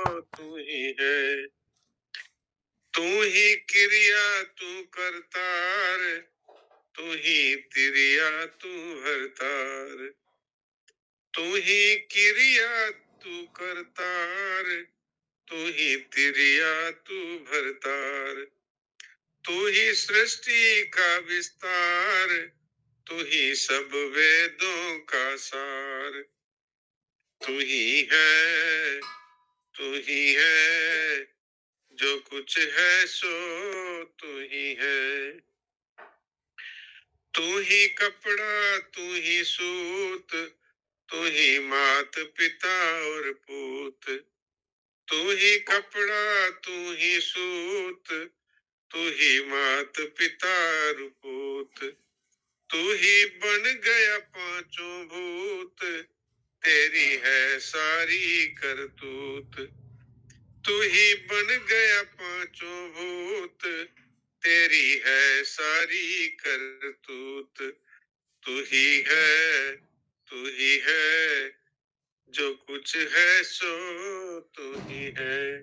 तू ही है। तू ही क्रिया तू करतार, तू ही तिरिया तू हरतार। तू ही क्रिया तू करतार, तू ही तिरिया तू भरतार। तू ही सृष्टि का विस्तार, तू ही सब वेदों का सार। तू ही है, तू ही है, जो कुछ है सो तू ही है। तू ही कपड़ा तू ही सूत, तू ही मात पिता और पूत। तू ही कपड़ा तू ही सूत, तू ही मात पिता और पूत। तू ही बन गया पांचों भूत, तेरी है सारी करतूत। तू ही बन गया पांचों भूत, तेरी है सारी करतूत। तू ही है, तू ही है, जो कुछ है सो तू ही है।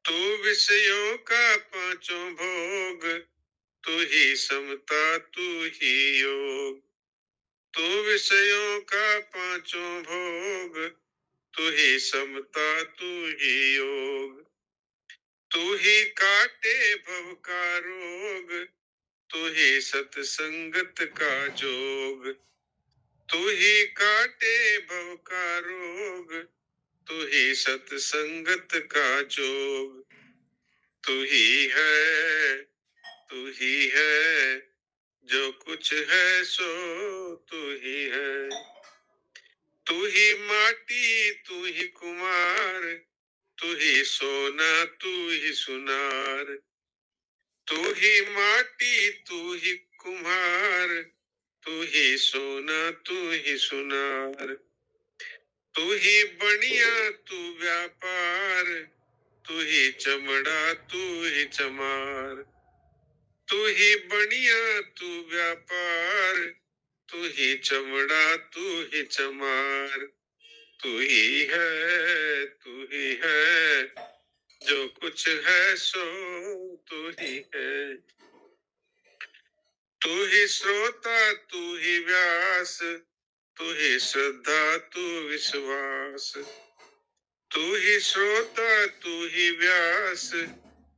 तू विषयों का पांचों भोग, तू ही समता तू ही योग। तू विषयों का पांचों भोग, तू ही समता तू ही योग। तू ही काटे भव का रोग, तू ही सत्संगत का जोग। तू ही काटे भव का रोग, तू ही सत्संगत का जोग। तू ही है, तू ही है, जो कुछ है सो तू ही है। तू ही माटी तू ही कुमार, तू ही सोना तू ही सुनार। तू ही माटी तू ही कुम्हार, तू ही सोना तू ही सुनार। तू ही बनिया तू व्यापार, तू ही चमड़ा तू ही चमार। तू ही बनिया तू व्यापार, तू ही चमड़ा तू ही चमार। तू ही है, तू ही है, जो कुछ है सो तू ही है। तू ही श्रोता तू ही व्यास, तू ही श्रद्धा तू विश्वास। तू ही श्रोता तू ही व्यास,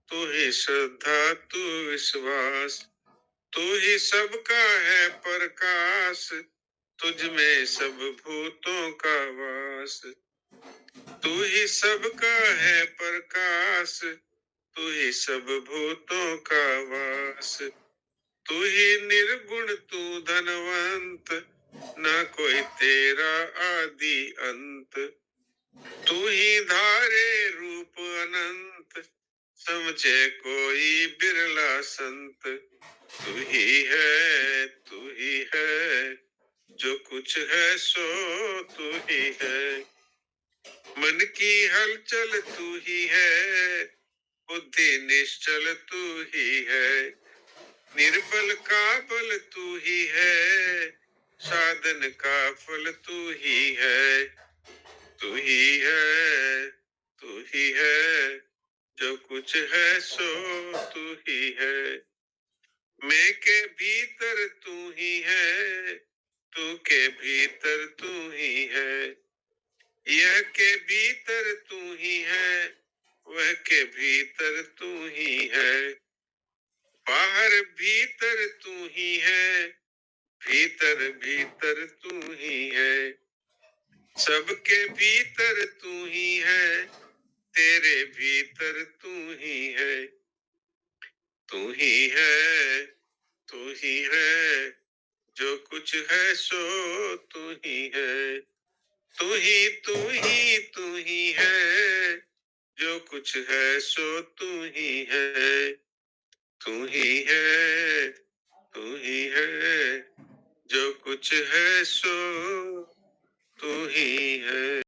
तू ही श्रद्धा तू विश्वास। तू ही सबका है प्रकाश, तुझ में सब भूतों का वास। तू ही सबका है प्रकाश, तू ही सब भूतों का वास। तू ही निर्गुण तू धनवंत, ना कोई तेरा आदि अंत। तू ही धारे रूप अनंत, समझे कोई बिरला संत। तू ही है, तू ही है, जो कुछ है सो तू ही है। मन की हलचल तू ही है, बुद्धि निश्चल तू ही है। निर्बल का बल तू ही है, साधन का फल तू ही है। तू ही है, तू ही है, जो कुछ है सो तू ही है। मैं के भीतर तू ही है, तू के भीतर तू ही है। यह के भीतर तू ही है, वह के भीतर तू ही है। बाहर भीतर तू ही है, भीतर भीतर तू ही है। सबके भीतर तू ही है, तेरे भीतर तू ही है। तू ही है, तू ही है, जो कुछ है सो तू ही है। तू ही तू ही तू ही है, जो कुछ है सो तू ही है। तू ही है, तू ही है, जो कुछ है सो तू ही है।